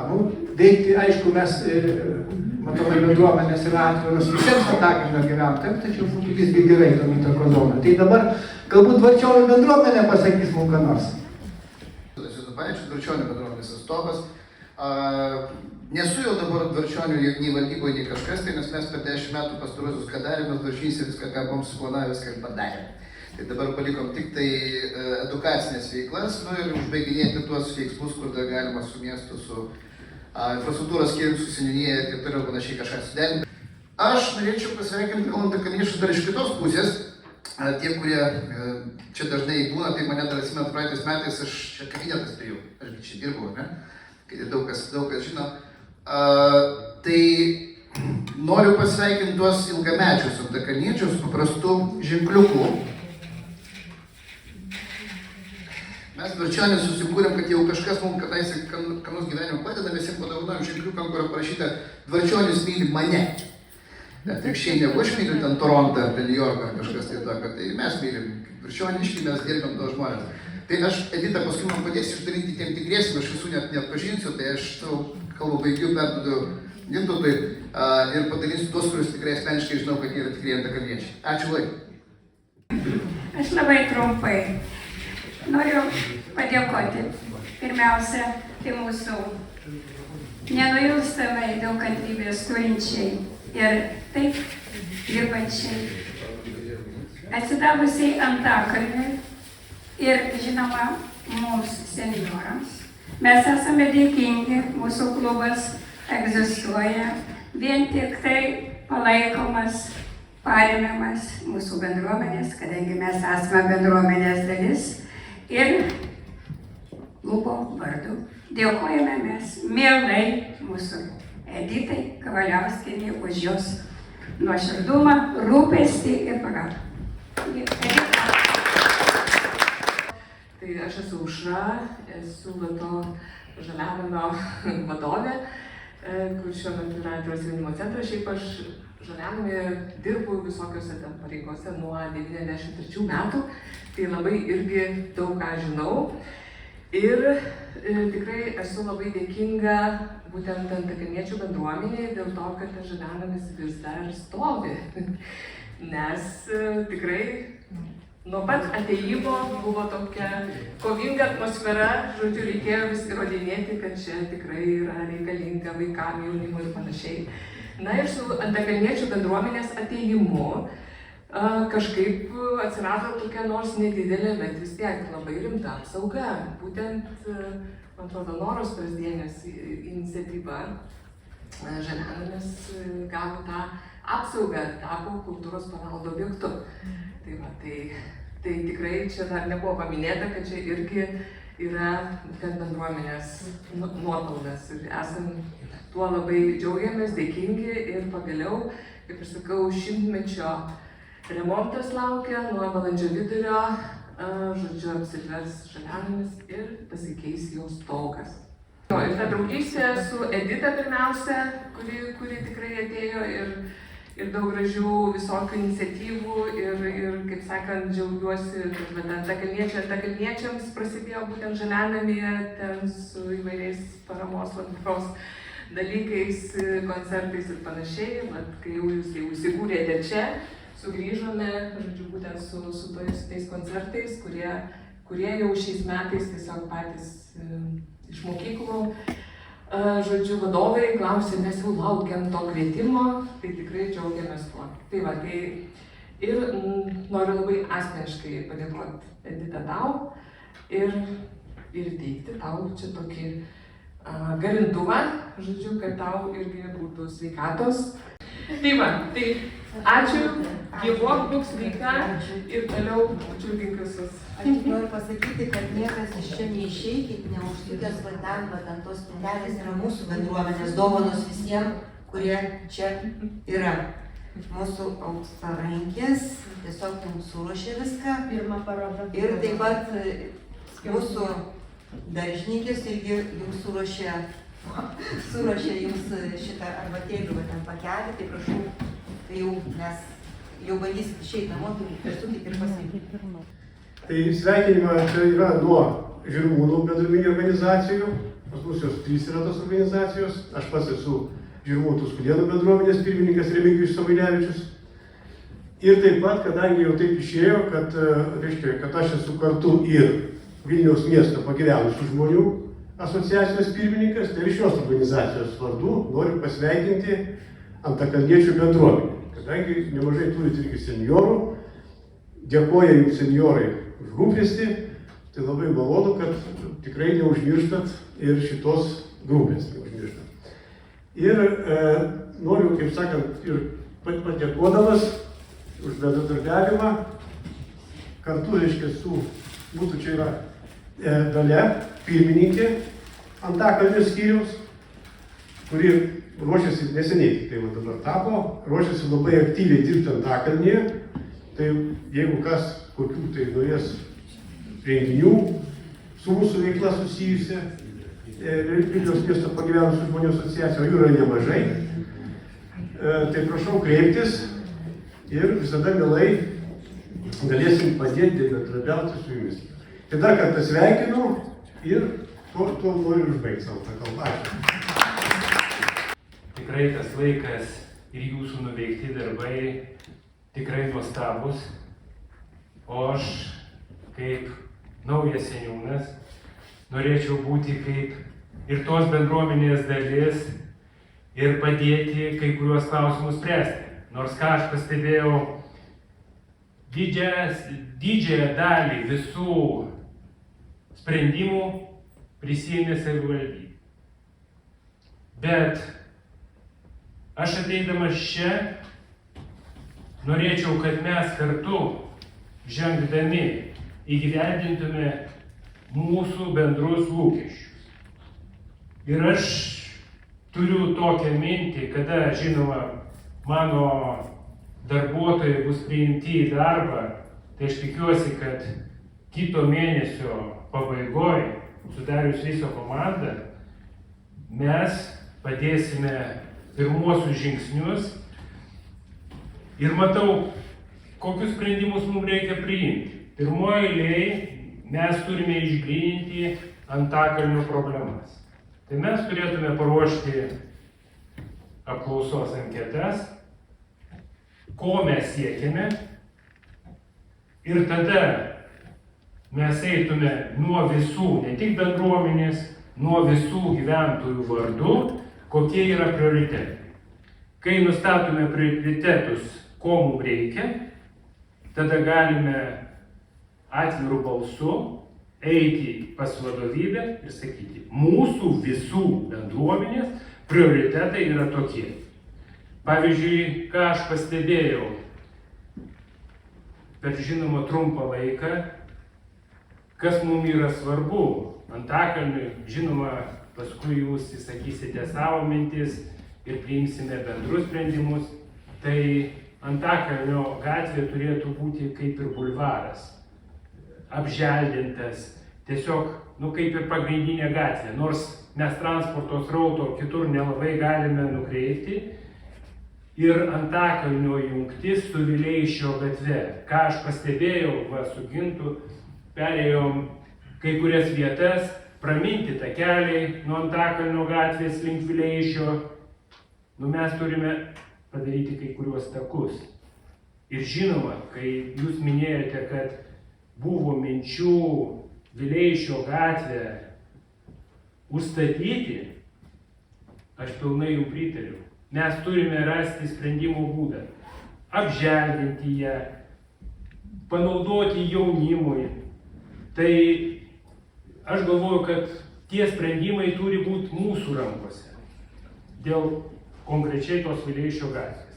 Veikti, aišku, mes, matome, bendruomenės yra atviros visiems Antakalnio gyventojams, tačiau visgi gerai tom įtakos zoną. Tai dabar galbūt Dvarčionių bendruomenė pasakys mums ką nors. Dvarčionių bendruomenės atstovas. Nesu jau dabar Dvarčionių nei valdyboje, nei kažkas, tai nes mes per 10 metų pastaruosius ką darėm, mes Dvarčyse viską, ką buvom suplanavę, viską ir padarėm. Tai dabar palikom tik tai edukacinės veiklas, ir užbaiginėti tuos veiksmus, kur dar galima su miestu, su infrastruktūros skyrium, su seniūnija ir taip toliau panašiai kažką suderinti. Aš norėčiau pasveikinti antakalniečius dar iš kitos pusės. Tie, kurie čia dažnai būna, tai mane dar atsimenu praeitais metais, aš čia kabinetas turėjau, aš čia dirbau, ne? Daug kas žino. Tai noriu pasveikinti tuos ilgamečius antakalniečius paprastų ženkliukų. Mes Dvarčionys susikūrėm, kad jau kažkas mums kadaise kanus gyvenimo padeda, mes jiems padovanojom ženkliukam, kur parašyta Dvarčionys myli mane. Atvirkščiai negu aš myliu ten Torontą ar New Yorką ar kažkas tai tokio, tai mes mylim Dvarčioniškį, mes gerbiam tos žmonės. Tai aš, Edita, paskui man padėsiu išdalinti tiem tikriesiem, aš visų net neatpažinsiu, tai aš savo kalbą baigiu, perduodu Gintautui ir padalinsiu tuos, kuriuos tikrai asmeniškai žinau, kad jie yra tikrai antakalniečiai. Ačiū labai. Aš labai trumpai noriu padėkoti. Pirmiausia, tai mūsų nenuilstamai daug kantrybės turinčiai ir taip dirbančiai, atsidavusiai Antakalniui ir, žinoma, mums senjorams. Mes esame dėkingi, mūsų klubas egzistuoja, vien tik tai palaikomas, paremiamas mūsų bendruomenės, kadangi mes esame bendruomenės dalis ir klubo vardu dėkojame mes mielai mūsų Editai Kavaliauskienei už jos nuoširdumą, rūpestį ir pagalbą. Tai aš esu Aušra, esu to Žaliakalnio vadovė, kur šiuo metu yra atviras jaunimo centras. Šiaip aš Žaliakalnyje dirbu visokiose ten pareigose nuo 93 metų, tai labai irgi daug ką žinau. Ir tikrai esu labai dėkinga būtent antakalniečių bendruomeniai dėl to, kad tas Žaliakalnis vis dar stovi. Nes tikrai nuo pat atėjimo buvo tokia kovinga atmosfera, žodžiu, reikėjo vis įrodinėti, kad čia tikrai yra reikalinga vaikam, jaunimui ir panašiai. Na ir su antakalniečių bendruomenės atėjimu kažkaip atsirado tokia nors nedidelė, bet vis tiek labai rimta apsauga. Būtent, man atrodo, Noros Prazdienės iniciatyva Žaliakalnis gavo tą apsaugą, tapo kultūros paveldo objektu. Tai tikrai čia dar nebuvo paminėta, kad čia irgi yra būtent bendruomenės nuopelnas. Ir esam tuo labai džiaugiamės, dėkingi ir pagaliau, kaip ir sakau, 100-mečio remontas laukia, nuo balandžio vidurio, žodžiu, apsitvers Žaliakalnis ir pasikeis jo stogas. Ir ta draugystė su Edita pirmiausia, kuri tikrai atėjo ir daug gražių visokių iniciatyvų ir kaip sakant, džiaugiuosi, kad antakalniečiams prasidėjo būtent Žaliakalnyje, ten su įvairiais paramos labdaros dalykais, koncertais ir panašiai. Kai jūs jau įsikūrėte čia, sugrįžome, žodžiu, būtent su tais koncertais, kurie jau šiais metais tiesiog patys iš mokyklų, žodžiu, vadovai klausė, mes jau laukiam to kvietimo, tai tikrai džiaugiamės tuo. Tai va, ir noriu labai asmeniškai padėkoti Edita tau ir teikti tau čia tokį garintuvą, žodžiu, kad tau irgi būtų sveikatos. Tai va, tai ačiū, gyvuok, būk sveika ir toliau džiugink visus. Aš tik noriu pasakyti, kad niekas iš čia neišeikit, neužsukęs va ten, va ant tos spintelės yra mūsų bendruomenės dovanos visiems, kurie čia yra. Mūsų auksarankės tiesiog jums suruošė viską. Pirma paroda. Ir taip pat mūsų daržininkės irgi jums suruošė jums šitą arbatėlių va ten pakelį, tai prašau, kai jau mes jau bandysit išeiti namo, tai pasukit ir pasakyti. Tai sveikinimą čia yra nuo Žirmūnų bendruomeninių organizacijų, pas mus jos 3 yra tos organizacijos, aš pats esu Žirmūnų Tuskulėnų bendruomenės pirmininkas Remigijus Samuilevičius. Ir taip pat, kadangi jau taip išėjo, kad aš esu kartu ir Vilniaus miesto pagyvenusių žmonių asociacijos pirmininkas, tai ir šios organizacijos vardu noriu pasveikinti antakalniečių bendruomenę. Kadangi nemažai turite irgi seniorų, dėkoja jums seniorai už rūpestį, tai labai malonu, kad tikrai neužmirštat ir šitos grupės neužmirštat. Ir noriu, kaip sakant, ir padėkodamas už bendradarbiavimą, kartu, reiškia, su mūsų čia yra Dalia, pirmininkė Antakalnio skyriaus, kuri ruošiasi neseniai, tai va dabar tapo, ruošiasi labai aktyviai dirbti Antakalnyje. Tai jeigu kas kokių tai norės renginių su mūsų veikla susijusia, Vilniaus miesto pagyvenusių žmonių asociacija, jų yra nemažai, tai prašau kreiptis ir visada mielai galėsim padėti bendradarbiauti su jumis. Tai dar kartą sveikinu ir tuo noriu užbaigti savo tą kalbą. Ačiū. Tikrai tas laikas ir jūsų nuveikti darbai tikrai nuostabus, o aš kaip naujas seniūnas norėčiau būti kaip ir tos bendruomenės dalis ir padėti kai kuriuos klausimus spręsti. Nors ką aš pastebėjau, didžiąją dalį visų sprendimų prisiėmė savivaldybė. Bet aš ateidamas čia norėčiau, kad mes kartu žengdami įgyvendintume mūsų bendrus lūkesčius. Ir aš turiu tokią mintį, kada, žinoma, mano darbuotojai bus priimti į darbą, tai aš tikiuosi, kad kito mėnesio pabaigoje, sudarius visą komandą, mes padėsime pirmuosius žingsnius ir matau, kokius sprendimus mums reikia priimti. Pirmoje eilėje mes turime išgryninti Antakalnio problemas. Tai mes turėtume paruošti apklausos anketas, ko mes siekiame, ir tada mes eitume nuo visų, ne tik bendruomenės, nuo visų gyventojų vardų, kokie yra prioritetai. Kai nustatome prioritetus, ko mums reikia, tada galime atvirų balsų eiti pas vadovybę ir sakyti, mūsų visų bendruomenės prioritetai yra tokie. Pavyzdžiui, ką aš pastebėjau per žinoma trumpą laiką, kas mums yra svarbu Antakalniui, žinoma, paskui jūs įsakysite savo mintis ir priimsime bendrus sprendimus, tai Antakalnio gatvė turėtų būti kaip ir bulvaras, apželdintas, tiesiog, kaip ir pagrindinė gatvė, nors mes transporto srauto kitur nelabai galime nukreipti. Ir Antakalnio jungtis su Vileišio gatve. Ką aš pastebėjau, su Gintu, perėjom kai kurias vietas, praminti takeliai nuo Antakalnio gatvės link Vileišio. Mes turime padaryti kai kuriuos takus. Ir žinoma, kai jūs minėjote, kad buvo minčių Vileišio gatvę užstatyti, aš pilnai jums pritariu. Mes turime rasti sprendimo būdą, apželdinti ją, panaudoti jaunimui. Tai aš galvoju, kad tie sprendimai turi būti mūsų rankose dėl konkrečiai tos Vileišio gatvės.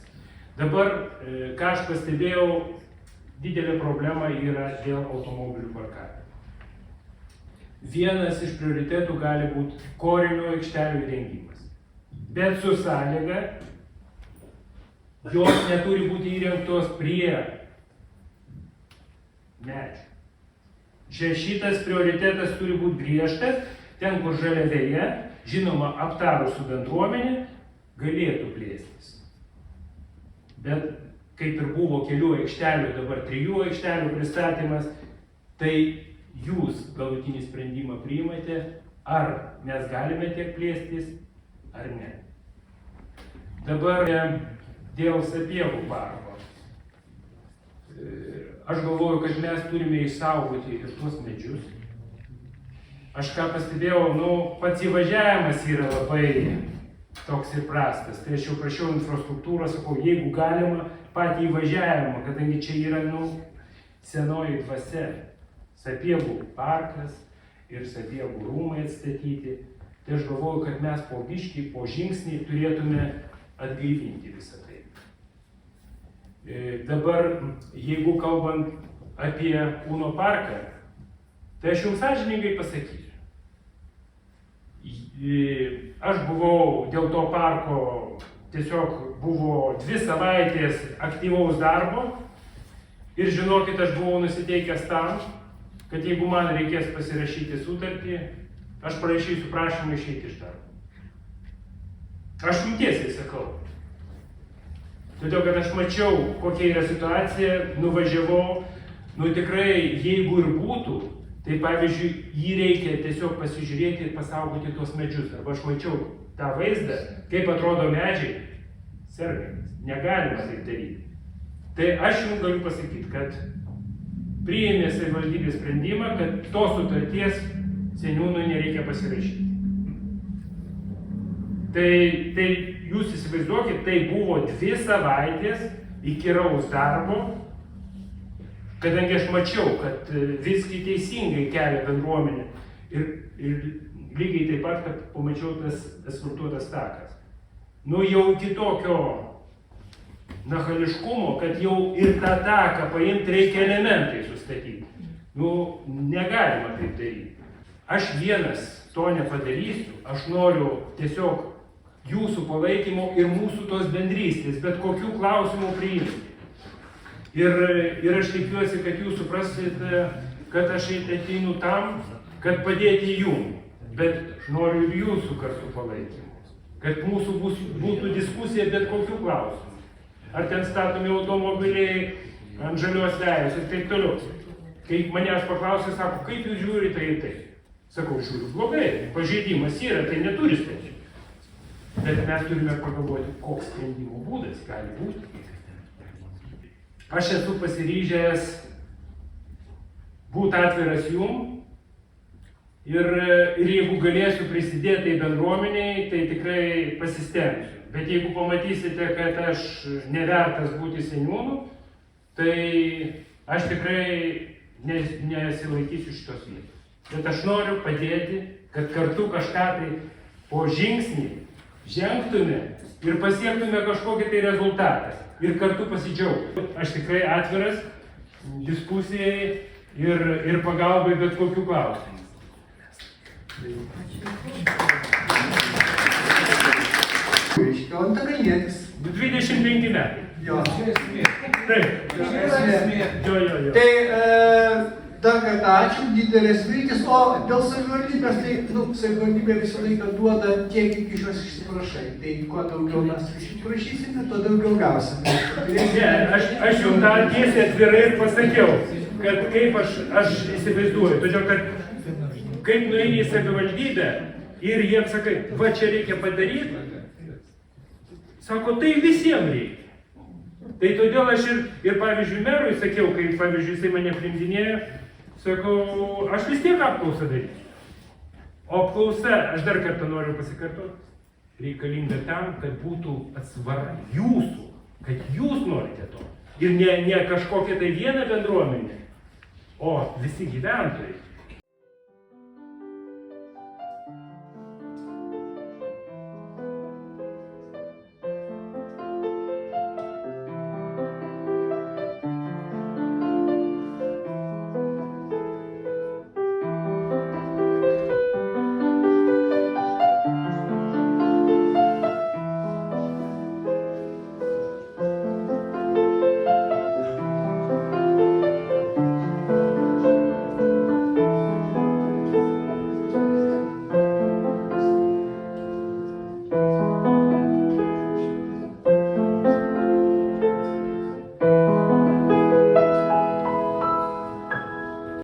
Dabar, ką aš pastebėjau, didelė problema yra dėl automobilių parkavimo. Vienas iš prioritetų gali būti korinių aikštelių įrengimas, bet su sąlyga, jos neturi būti įrengtos prie medžių. Čia šitas prioritetas turi būti griežtas, ten, kur žaliavėje, žinoma, aptarus su bendruomenė, galėtų plėstis. Bet kaip ir buvo kelių aikštelių, dabar 3 aikštelių pristatymas, tai jūs galutinį sprendimą priimate, ar mes galime tiek plėstis, ar ne. Dabar dėl Sapiegų parko. Aš galvoju, kad mes turime išsaugoti ir tuos medžius. Aš ką pastebėjau, pats įvažiavimas yra labai toks ir prastas. Tai aš jau prašiau infrastruktūros, sakau, jeigu galima, patį įvažiavimą, kadangi čia yra, senoji dvasia. Sapiegų parkas ir Sapiegų rūmai atstatyti. Tai aš galvoju, kad mes po biškį, po žingsnį turėtume atgaivinti visą tai. Dabar, jeigu kalbant apie Uno parką, tai aš jums sąžiningai pasakysiu. Aš buvau dėl to parko, tiesiog buvo 2 savaitės aktyvaus darbo ir žinokit, aš buvau nusiteikęs tam, kad jeigu man reikės pasirašyti sutartį, aš parašysiu prašymą išeiti iš darbo. Aš jums tiesiai sakau. Todėl, kad aš mačiau, kokia yra situacija, nuvažiavau, tikrai, jeigu ir būtų, tai pavyzdžiui, jį reikia tiesiog pasižiūrėti ir pasaugoti tuos medžius. Arba aš mačiau tą vaizdą, kaip atrodo medžiai, sergantis, negalima taip daryti. Tai aš jums galiu pasakyti, kad priėmė savivaldybės sprendimą, kad tos sutarties seniūnui nereikia pasirašyti. Tai jūs įsivaizduokit, tai buvo 2 savaitės įkyraus darbo, kadangi aš mačiau, kad viskai teisingai kelia bendruomenė ir lygiai taip pat, kad pamačiau tas asfaltuotas takas. Jau kitokio nachališkumo, kad jau ir tą taką paimti reikia elementai sustatyti. Negalima taip daryti. Aš vienas to nepadarysiu, aš noriu tiesiog jūsų palaikymo ir mūsų tos bendrystės, bet kokių klausimų priimti. Ir aš tikiuosi, kad jūs suprasite, kad aš ateinu tam, kad padėti jums, bet noriu ir jūsų kartu palaikymo, kad mūsų būtų diskusija bet kokių klausimų. Ar ten statomi automobiliai ant žalios vejos ir taip toliau. Kai manęs paklausė, sako, kaip jūs žiūrite į tai? Sakau, žiūriu blogai, pažeidimas yra, tai neturi statyti. Bet mes turime pagalvoti, koks sprendimo būdas gali būti. Aš esu pasiryžęs būti atviras jum ir jeigu galėsiu prisidėti į bendruomeniai, tai tikrai pasistengsiu. Bet jeigu pamatysite, kad aš nevertas būti seniūnu, tai aš tikrai nesilaikysiu šitos vietos. Bet aš noriu padėti, kad kartu kažką tai po žingsnį žengtume ir pasiektume kažkokį tai rezultatą ir kartu pasidžiaugtume. Aš tikrai atviras diskusijai ir pagalbai bet kokių klausimų. O Antakalnietis. 25 metai. Jo. Taip. Jo. Tai dar kartą ačiū, didelės viltis, o dėl savivaldybės, tai savivaldybė visą laiką duoda tiek, iki šios išsiprašai. Tai kuo daugiau mes išsiprašysime, tuo daugiau gausime. Aš jums tą tiesiai atvirai ir pasakiau, kad kaip aš įsivaizduoju, todėl kad kaip nueini į savivaldybę ir jiems sakai, va čia reikia padaryti, sako, tai visiems reikia. Tai todėl aš ir pavyzdžiui, merui sakiau, kai pavyzdžiui, jisai mane priimdinėjo, sakau, aš vis tiek apklausą darysiu. O apklausa, aš dar kartą noriu pasikartoti, reikalinga tam, kad būtų atsvara jūsų, kad jūs norite to. Ir ne kažkokia tai viena bendruomenė, o visi gyventojai.